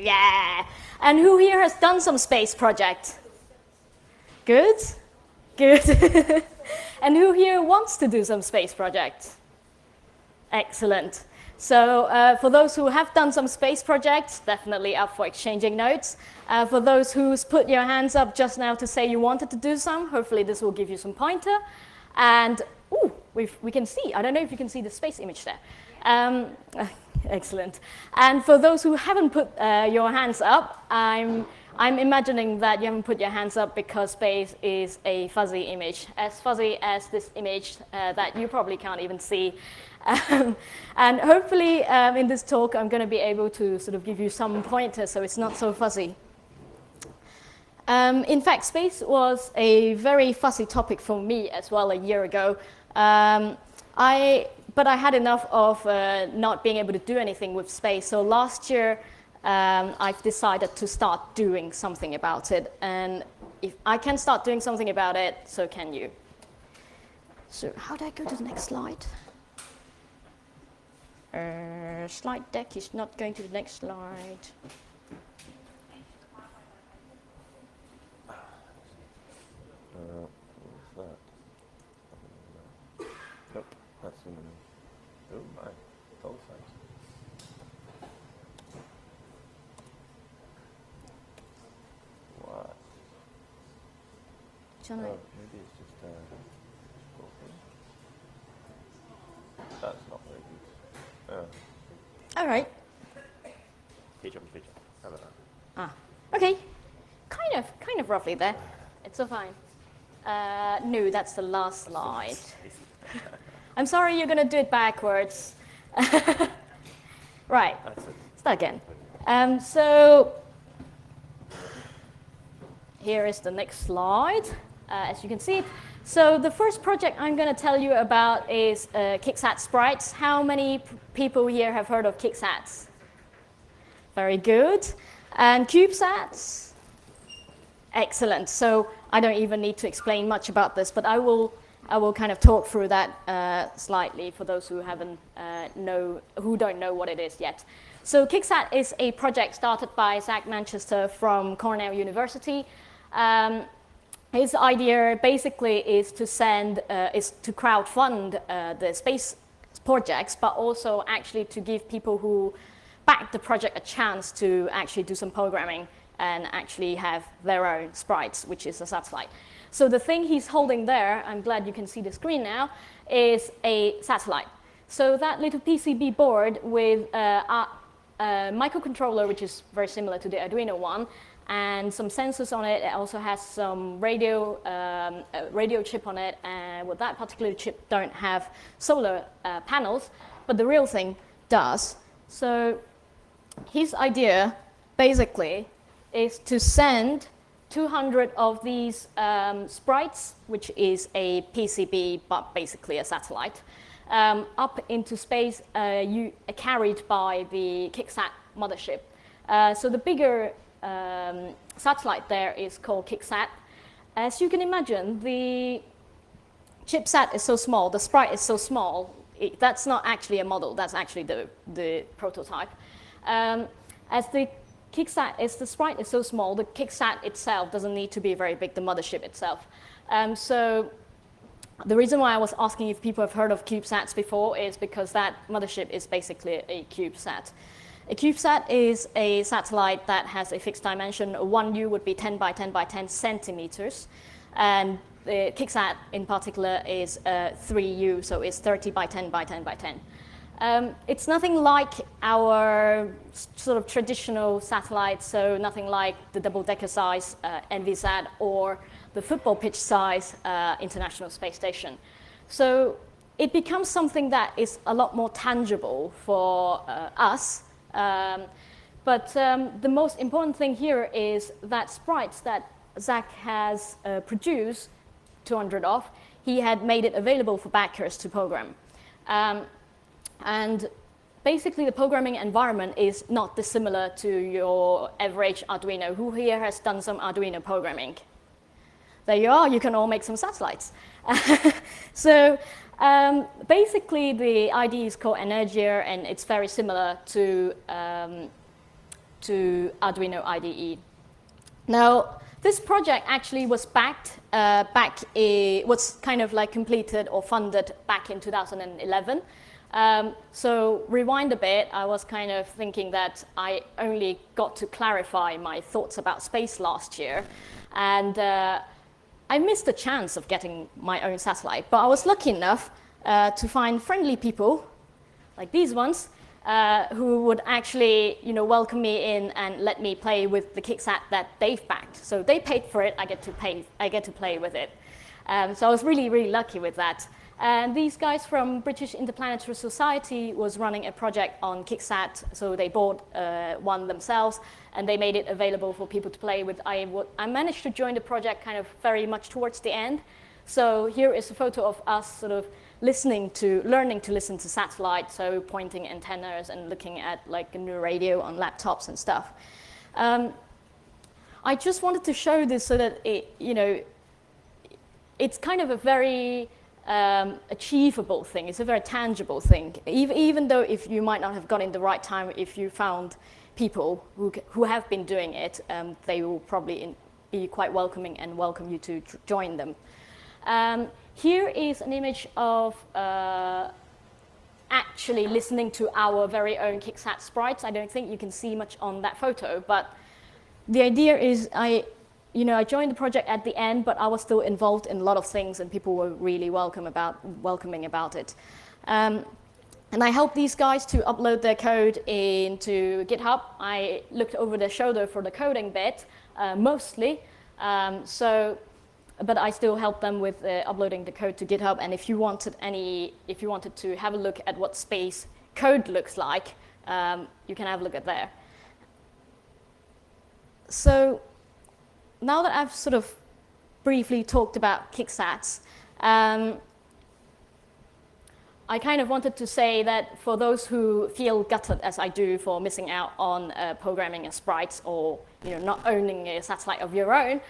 Yeah. And who here has done some space project? Good. Good. And who here wants to do some space project? Excellent. So for those who have done some space projects, definitely up for exchanging notes. For those who's put your hands up just now to say you wanted to do some, hopefully this will give you some pointer. And ooh, we can see, I don't know if you can see the space image there. Excellent. And for those who haven't put your hands up, I'm imagining that you haven't put your hands up because space is a fuzzy image, as fuzzy as this image that you probably can't even see. And hopefully in this talk I'm going to be able to sort of give you some pointers so it's not so fuzzy. In fact, space was a very fuzzy topic for me as well a year ago. But I had enough of not being able to do anything with space. So last year, I've decided to start doing something about it. And if I can start doing something about it, so can you. So how do I go to the next slide? Slide deck is not going to the next slide. What's that? Nope, that's in the... Oh my, doll size. What? Oh, maybe it's just that's not very good. All right. Page up, page up. How about that? Ah, okay. Kind of roughly there. It's so fine. No, that's the last slide. I'm sorry, you're going to do it backwards. Right. Start again. So here is the next slide. As you can see. So the first project I'm going to tell you about is KickSat sprites. How many people here have heard of KickSats? Very good. And CubeSats? Excellent. So I don't even need to explain much about this, but I will kind of talk through that slightly for those who who don't know what it is yet. So KickSat is a project started by Zach Manchester from Cornell University. His idea basically is to crowdfund the space projects, but also actually to give people who back the project a chance to actually do some programming and actually have their own sprites, which is a satellite. So the thing he's holding there, I'm glad you can see the screen now, is a satellite. So that little PCB board with a microcontroller, which is very similar to the Arduino one, and some sensors on it. It also has some radio chip on it, and with that particular chip don't have solar panels, but the real thing does. So his idea basically is to send 200 of these sprites, which is a PCB, but basically a satellite, up into space carried by the KickSat mothership. So the bigger satellite there is called KickSat. As you can imagine, the chipsat is so small, the sprite is so small, that's not actually a model, that's actually the prototype. As the sprite is so small, the KickSat itself doesn't need to be very big, the mothership itself. So the reason why I was asking if people have heard of CubeSats before is because that mothership is basically a CubeSat. A CubeSat is a satellite that has a fixed dimension. 1U would be 10 by 10 by 10 centimeters. And the KickSat in particular is 3U, so it's 30 by 10 by 10 by 10. It's nothing like our sort of traditional satellites, so nothing like the double-decker size NVSat or the football pitch size International Space Station. So it becomes something that is a lot more tangible for us. But the most important thing here is that sprites that Zach has produced, 200 of, he had made it available for backers to program. And basically the programming environment is not dissimilar to your average Arduino. Who here has done some Arduino programming? There you are, you can all make some satellites. So basically the IDE is called Energia, and it's very similar to to Arduino IDE. Now, this project actually was was kind of like completed or funded back in 2011. So rewind a bit, I was kind of thinking that I only got to clarify my thoughts about space last year. And I missed the chance of getting my own satellite. But I was lucky enough to find friendly people, like these ones, who would actually, welcome me in and let me play with the KickSat that they've backed. So they paid for it, I get to play with it. So I was really, really lucky with that. And these guys from British Interplanetary Society was running a project on KickSat, so they bought one themselves, and they made it available for people to play with. I managed to join the project kind of very much towards the end. So here is a photo of us sort of learning to listen to satellite, so pointing antennas and looking at like a new radio on laptops and stuff. I just wanted to show this so that it's kind of a very achievable thing. It's a very tangible thing. Even though if you might not have got in the right time, if you found people who have been doing it, they will probably be quite welcoming and welcome you to join them. Here is an image of actually listening to our very own KickSat sprites. I don't think you can see much on that photo, but the idea is I joined the project at the end, but I was still involved in a lot of things, and people were really welcoming about it. And I helped these guys to upload their code into GitHub. I looked over their shoulder for the coding bit, mostly. But I still help them with uploading the code to GitHub. And if you wanted to have a look at what space code looks like, you can have a look at there. So now that I've sort of briefly talked about KickSats, I kind of wanted to say that for those who feel gutted, as I do, for missing out on programming a sprites or not owning a satellite of your own,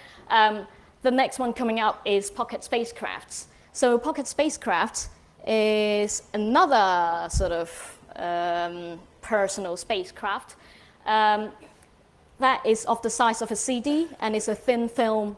the next one coming up is Pocket Spacecrafts. So Pocket Spacecrafts is another sort of personal spacecraft that is of the size of a CD, and it's a thin film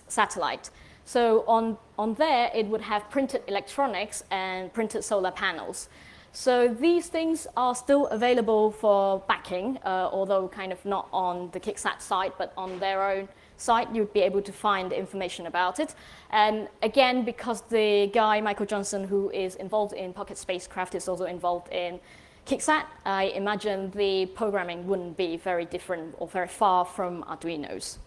satellite. So on there, it would have printed electronics and printed solar panels. So these things are still available for backing, although kind of not on the KickSat site, but on their own site, you'd be able to find information about it. And again, because the guy, Michael Johnson, who is involved in Pocket Spacecraft, is also involved in KickSat, I imagine the programming wouldn't be very different or very far from Arduino's.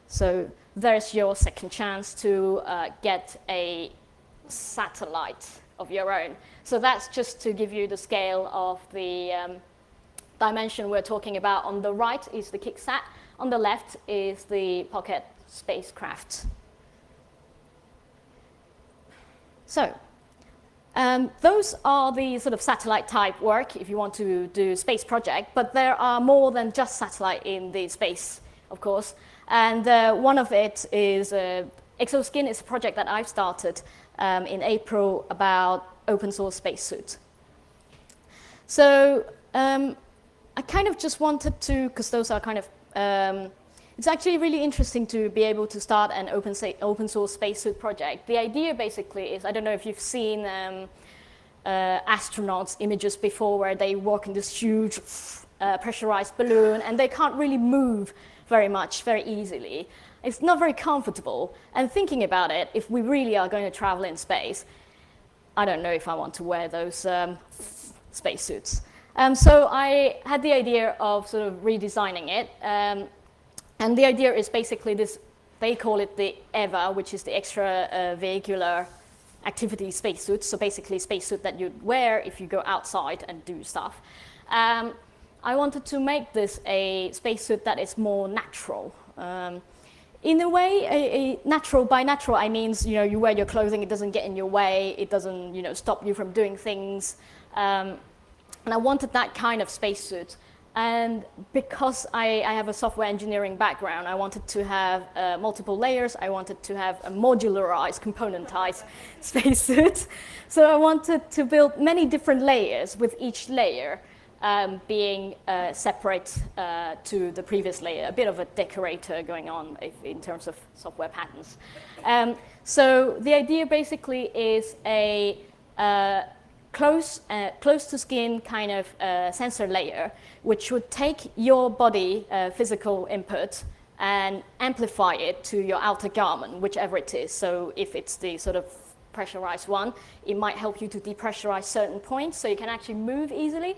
So there's your second chance to get a satellite of your own. So that's just to give you the scale of the dimension we're talking about. On the right is the KickSat. On the left is the Pocket Spacecraft. So those are the sort of satellite type work if you want to do a space project, but there are more than just satellite in the space, of course. And one of it is Exoskin is a project that I've started in April about open source spacesuit. So I kind of just wanted to, because those are kind of, it's actually really interesting to be able to start an open source spacesuit project. The idea basically is, I don't know if you've seen astronauts images before where they walk in this huge pressurized balloon and they can't really move very much, very easily. It's not very comfortable. And thinking about it, if we really are going to travel in space, I don't know if I want to wear those spacesuits. So I had the idea of sort of redesigning it. And the idea is basically this, they call it the EVA, which is the extra vehicular activity spacesuit. So basically spacesuit that you'd wear if you go outside and do stuff. I wanted to make this a spacesuit that is more natural. In a way, by natural, I mean, you wear your clothing, it doesn't get in your way, it doesn't, stop you from doing things. And I wanted that kind of spacesuit. And because I have a software engineering background, I wanted to have multiple layers. I wanted to have a modularized, componentized spacesuit. So I wanted to build many different layers with each layer. being separate to the previous layer, a bit of a decorator going on in terms of software patterns. So the idea basically is a close to skin kind of sensor layer, which would take your body physical input and amplify it to your outer garment, whichever it is. So if it's the sort of pressurized one, it might help you to depressurize certain points so you can actually move easily.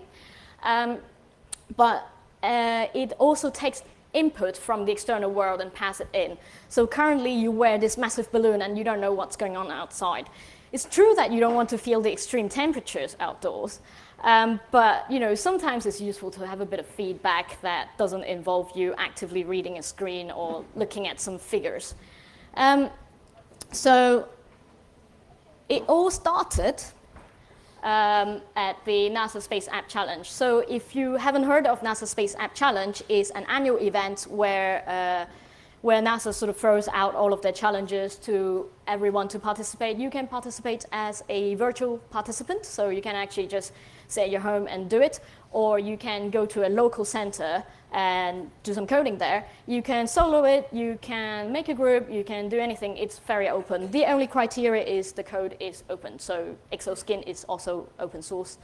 But it also takes input from the external world and pass it in. So currently you wear this massive balloon and you don't know what's going on outside. It's true that you don't want to feel the extreme temperatures outdoors, but sometimes it's useful to have a bit of feedback that doesn't involve you actively reading a screen or looking at some figures. So it all started at the NASA Space App Challenge. So if you haven't heard of NASA Space App Challenge, it's an annual event where NASA sort of throws out all of their challenges to everyone to participate. You can participate as a virtual participant, so you can actually just sit at your home and do it, or you can go to a local center and do some coding there. You can solo it, you can make a group, you can do anything. It's very open. The only criteria is the code is open, so Exoskin is also open source.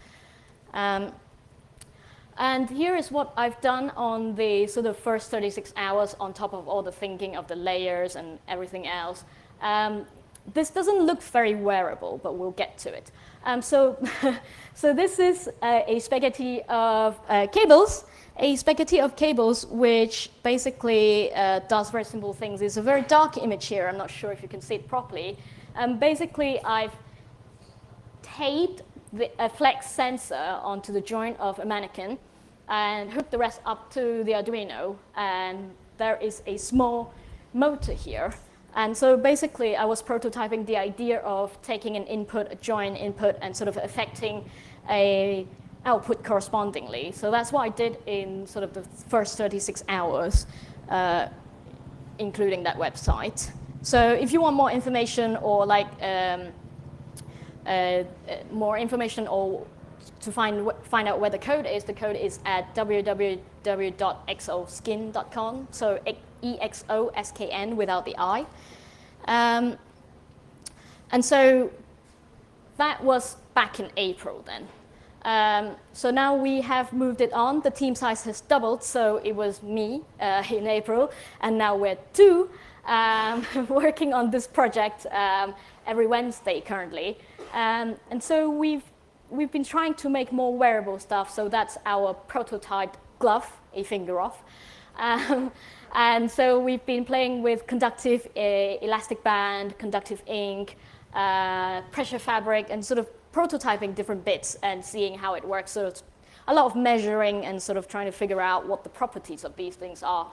And here is what I've done on the sort of first 36 hours on top of all the thinking of the layers and everything else. This doesn't look very wearable, but we'll get to it. So this is a spaghetti of cables. A spaghetti of cables, which basically does very simple things. It's a very dark image here. I'm not sure if you can see it properly. Basically, I've taped a flex sensor onto the joint of a mannequin and hooked the rest up to the Arduino. And there is a small motor here. And so basically, I was prototyping the idea of taking an input, a joint input, and sort of affecting a output correspondingly. So that's what I did in sort of the first 36 hours, including that website. So if you want more information or more information or to find out where the code is at www.exoskin.com. So EXOSKN without the I. And so that was back in April then. So now we have moved it on. The team size has doubled, so it was me in April, and now we're two working on this project every Wednesday currently. And so we've been trying to make more wearable stuff, so that's our prototype glove, a finger off. And so we've been playing with conductive elastic band, conductive ink, pressure fabric, and sort of prototyping different bits and seeing how it works. So it's a lot of measuring and sort of trying to figure out what the properties of these things are.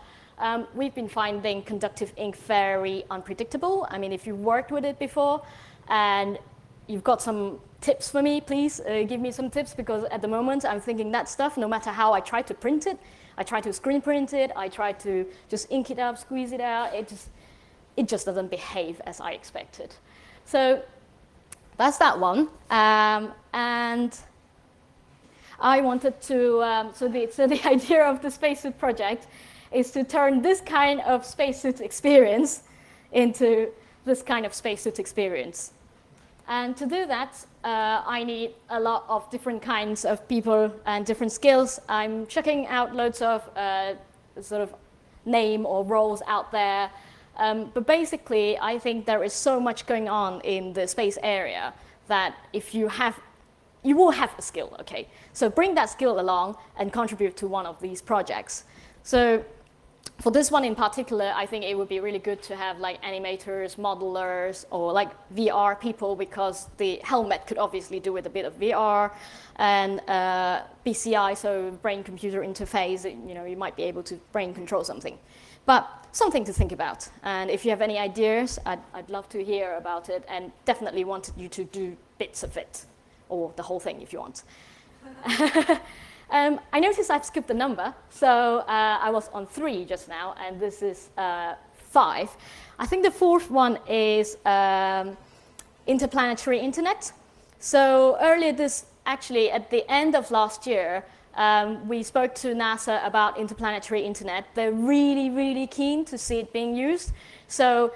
We've been finding conductive ink very unpredictable. I mean, if you've worked with it before and you've got some tips for me, please give me some tips, because at the moment I'm thinking that stuff, no matter how I try to print it, I try to screen print it, I try to just ink it up, squeeze it out, it just doesn't behave as I expected. So that's that one. And I wanted to, so the idea of the spacesuit project is to turn this kind of spacesuit experience into this kind of spacesuit experience. And to do that, I need a lot of different kinds of people and different skills. I'm checking out loads of sort of name or roles out there. But basically, I think there is so much going on in the space area that if you will have a skill, okay? So bring that skill along and contribute to one of these projects. So for this one in particular, I think it would be really good to have like animators, modelers, or like VR people, because the helmet could obviously do with a bit of VR, and BCI, so brain-computer interface, you might be able to brain control something. But something to think about. And if you have any ideas, I'd love to hear about it, and definitely wanted you to do bits of it, or the whole thing if you want. I noticed I've skipped a number, so I was on 3 just now, and this is 5. I think the 4th one is interplanetary internet. So earlier actually at the end of last year, We spoke to NASA about interplanetary internet. They're really, really keen to see it being used. So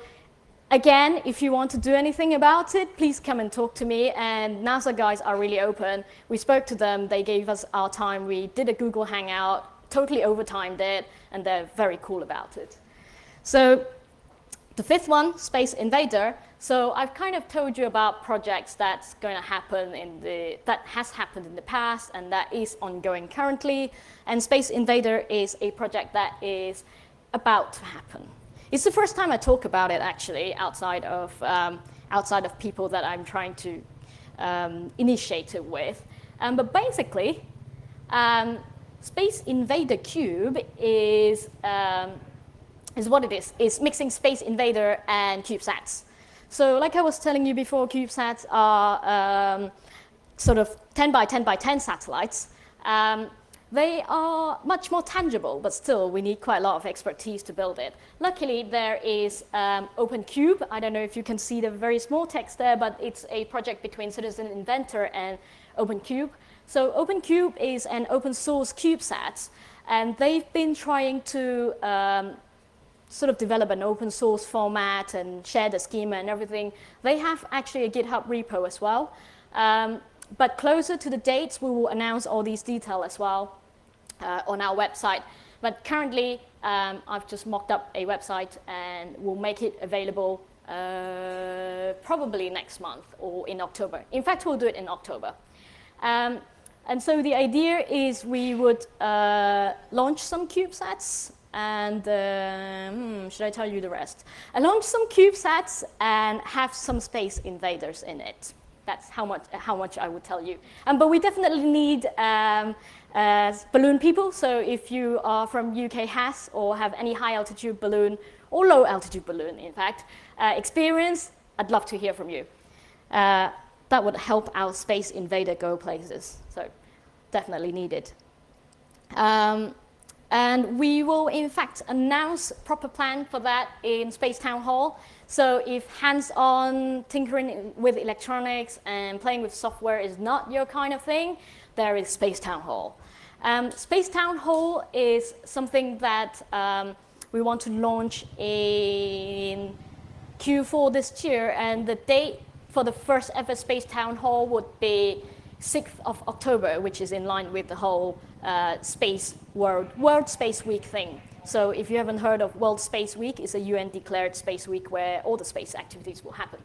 again, if you want to do anything about it, please come and talk to me. And NASA guys are really open. We spoke to them. They gave us our time. We did a Google Hangout, totally overtimed it, and they're very cool about it. So the fifth one, Space Invader. So I've kind of told you about projects that's going to happen that has happened in the past and that is ongoing currently. And Space Invader is a project that is about to happen. It's the first time I talk about it actually outside of people that I'm trying to initiate it with. But basically, Space Invader Cube is what it is. It's mixing Space Invader and CubeSats. So like I was telling you before, CubeSats are sort of 10 by 10 by 10 satellites. They are much more tangible, but still we need quite a lot of expertise to build it. Luckily, there is OpenCube. I don't know if you can see the very small text there, but it's a project between Citizen Inventor and OpenCube. So OpenCube is an open source CubeSat, and they've been trying to sort of develop an open source format and share the schema and everything. They have actually a GitHub repo as well. But closer to the dates, we will announce all these details as well on our website. But currently, I've just mocked up a website and we'll make it available probably next month or in October. In fact, we'll do it in October. And so the idea is we would launch some CubeSats and should I tell you the rest? I launch some CubeSats and have some Space Invaders in it. That's how much I would tell you. But we definitely need balloon people. So if you are from UK HAS or have any high altitude balloon or low altitude balloon, in fact, experience, I'd love to hear from you. That would help our Space Invader go places. So definitely needed. And we will, in fact, announce proper plan for that in Space Town Hall. So if hands-on tinkering with electronics and playing with software is not your kind of thing, there is Space Town Hall. Space Town Hall is something that we want to launch in Q4 this year, and the date for the first ever Space Town Hall would be 6th of October, which is in line with the whole World Space Week thing. So if you haven't heard of World Space Week, it's a UN-declared space week where all the space activities will happen.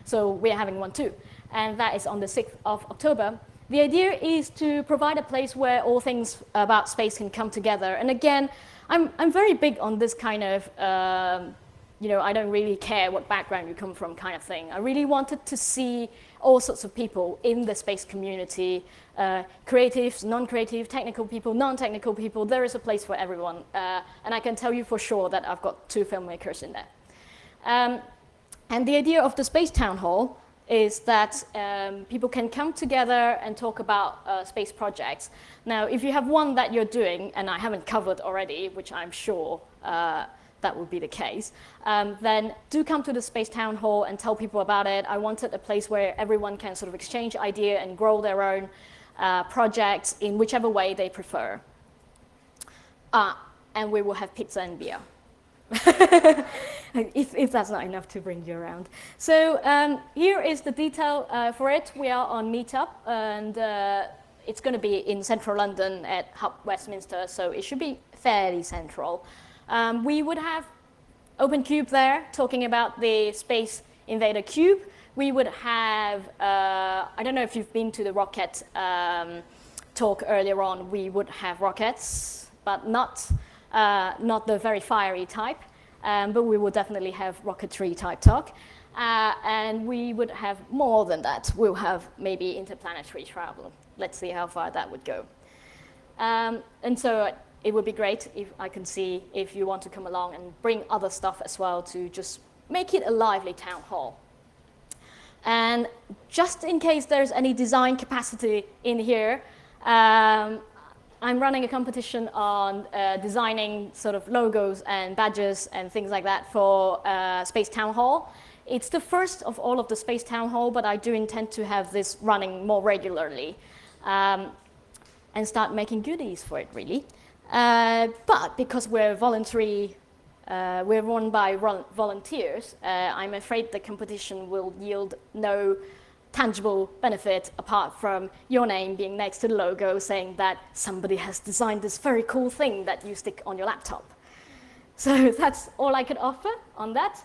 So we're having one too, and that is on the 6th of October. The idea is to provide a place where all things about space can come together. And again, I'm very big on this kind of, I don't really care what background you come from kind of thing. I really wanted to see all sorts of people in the space community, creatives, non-creative, technical people, non-technical people. There is a place for everyone. And I can tell you for sure that I've got 2 filmmakers in there. And the idea of the Space Town Hall is that people can come together and talk about space projects. Now, if you have one that you're doing, and I haven't covered already, which I'm sure that would be the case, then do come to the Space Town Hall and tell people about it. I wanted a place where everyone can sort of exchange idea and grow their own projects in whichever way they prefer. And we will have pizza and beer. if that's not enough to bring you around. So here is the detail for it. We are on Meetup, and it's going to be in central London at Hub Westminster, so it should be fairly central. We would have OpenCube there talking about the Space Invader Cube. We would have, I don't know if you've been to the rocket talk earlier on, we would have rockets, but not the very fiery type, but we will definitely have rocketry type talk. And we would have more than that. We'll have maybe interplanetary travel. Let's see how far that would go. And so it would be great if I can see if you want to come along and bring other stuff as well to just make it a lively town hall. And just in case there's any design capacity in here, I'm running a competition on designing sort of logos and badges and things like that for Space Town Hall. It's the first of all of the Space Town Hall, but I do intend to have this running more regularly. and start making goodies for it, really. But because we're voluntary, we're run by volunteers, I'm afraid the competition will yield no tangible benefit apart from your name being next to the logo saying that somebody has designed this very cool thing that you stick on your laptop. So that's all I could offer on that.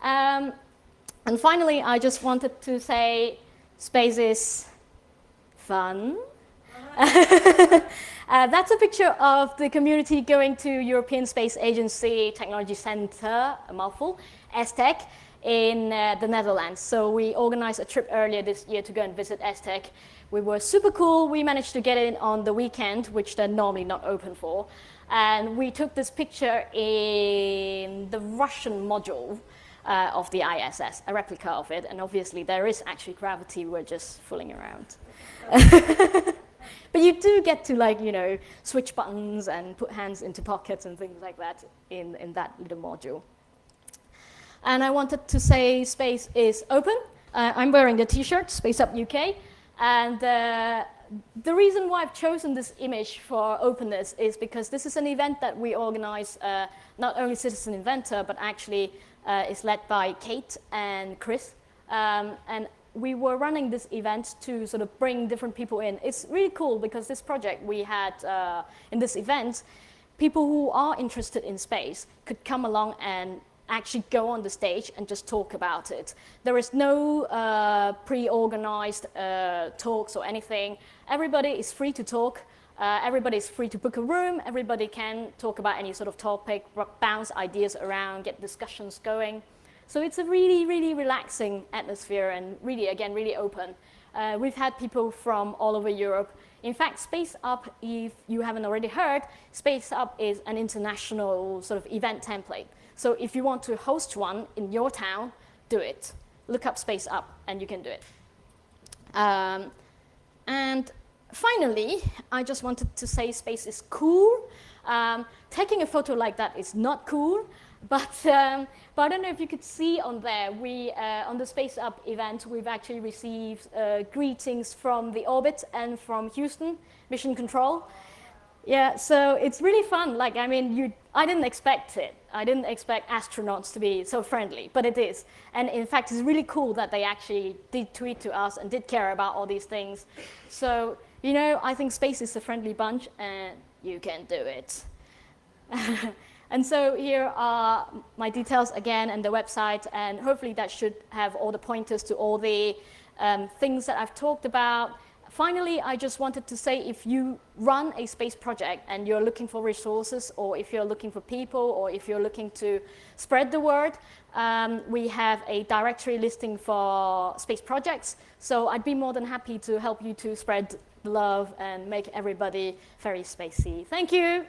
And finally, I just wanted to say space is fun. That's a picture of the community going to European Space Agency Technology Center, a mouthful, ESTEC, in the Netherlands. So we organized a trip earlier this year to go and visit ESTEC. We were super cool. We managed to get in on the weekend, which they're normally not open for. And we took this picture in the Russian module of the ISS, a replica of it. And obviously there is actually gravity. We're just fooling around. But you do get to, like, you know, switch buttons and put hands into pockets and things like that in that little module. And I wanted to say space is open. I'm wearing the t-shirt, Space Up UK. And the reason why I've chosen this image for openness is because this is an event that we organize, not only Citizen Inventor, but actually is led by Kate and Chris. And we were running this event to sort of bring different people in. It's really cool because this project we had in this event, people who are interested in space could come along and actually go on the stage and just talk about it. There is no pre-organized talks or anything. Everybody is free to talk. Everybody is free to book a room. Everybody can talk about any sort of topic, bounce ideas around, get discussions going. So it's a really, really relaxing atmosphere and really, again, really open. We've had people from all over Europe. In fact, Space Up, if you haven't already heard, Space Up is an international sort of event template. So if you want to host one in your town, do it. Look up Space Up and you can do it. And finally, I just wanted to say space is cool. Taking a photo like that is not cool. But I don't know if you could see on there, we, on the Space Up event, we've actually received greetings from the orbit and from Houston Mission Control. Yeah, so it's really fun. Like, I mean, I didn't expect it. I didn't expect astronauts to be so friendly, but it is. And in fact, it's really cool that they actually did tweet to us and did care about all these things. So, you know, I think space is a friendly bunch, and you can do it. And so here are my details again and the website, and hopefully that should have all the pointers to all the things that I've talked about. Finally, I just wanted to say if you run a space project and you're looking for resources, or if you're looking for people, or if you're looking to spread the word, we have a directory listing for space projects. So I'd be more than happy to help you to spread the love and make everybody very spacey. Thank you.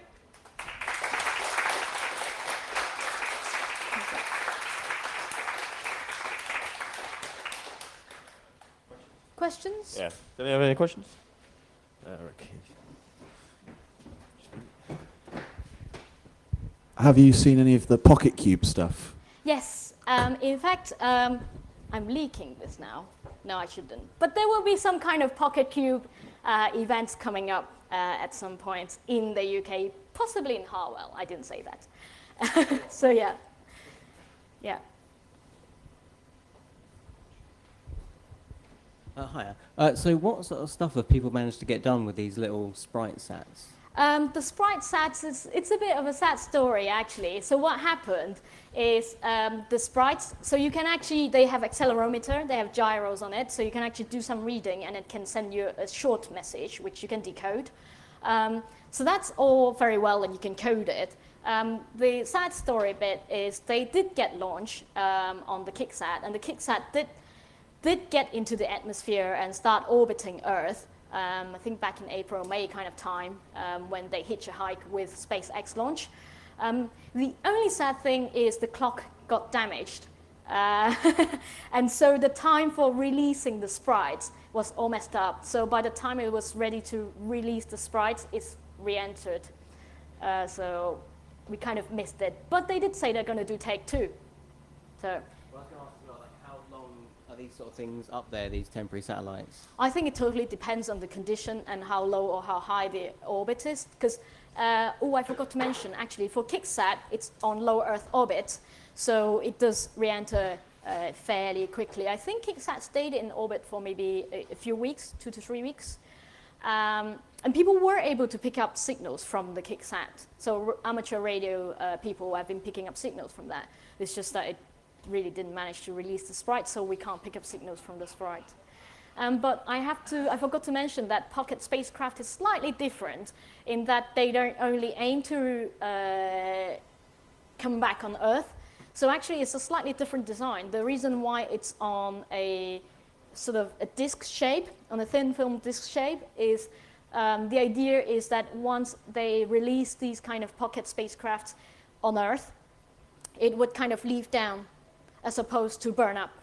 Questions? Yeah. Do we have any questions? Okay. Have you seen any of the Pocket Cube stuff? Yes. In fact, I'm leaking this now. No, I shouldn't. But there will be some kind of Pocket Cube events coming up at some point in the UK, possibly in Harwell. I didn't say that. So yeah. Yeah. Hiya. So what sort of stuff have people managed to get done with these little sprite sats? The sprite sats, it's a bit of a sad story, actually. So what happened is the sprites, so you can actually, they have accelerometer, they have gyros on it, so you can actually do some reading and it can send you a short message, which you can decode. So that's all very well and you can code it. The sad story bit is they did get launched on the KickSat, and the KickSat did get into the atmosphere and start orbiting Earth, I think back in April, May kind of time, when they hitch a hike with SpaceX launch. The only sad thing is the clock got damaged. And so the time for releasing the sprites was all messed up. So by the time it was ready to release the sprites, it's re-entered. So we kind of missed it. But they did say they're going to do take 2. So. Well, I was going to ask about, like, how long are these sort of things up there, these temporary satellites? I think it totally depends on the condition and how low or how high the orbit is. Because, I forgot to mention, actually, for KickSat, it's on low Earth orbit, so it does re-enter fairly quickly. I think KickSat stayed in orbit for maybe a few weeks, 2 to 3 weeks. And people were able to pick up signals from the KickSat. So amateur radio people have been picking up signals from that. It's just that it really didn't manage to release the sprite, so we can't pick up signals from the sprite. But I forgot to mention that pocket spacecraft is slightly different in that they don't only aim to come back on Earth. So actually it's a slightly different design. The reason why it's on a sort of a disc shape, on a thin film disc shape, is the idea is that once they release these kind of pocket spacecrafts on Earth, it would kind of leave down as opposed to burn up.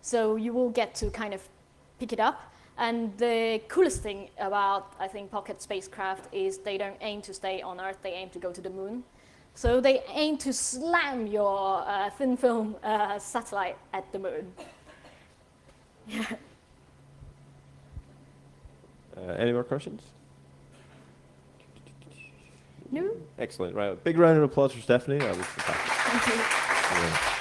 So you will get to kind of pick it up. And the coolest thing about, I think, pocket spacecraft is they don't aim to stay on Earth, they aim to go to the moon. So they aim to slam your thin film satellite at the moon. Yeah. Any more questions? No? Excellent. Right. Big round of applause for Stephanie. That was fantastic. Thank you. Yeah.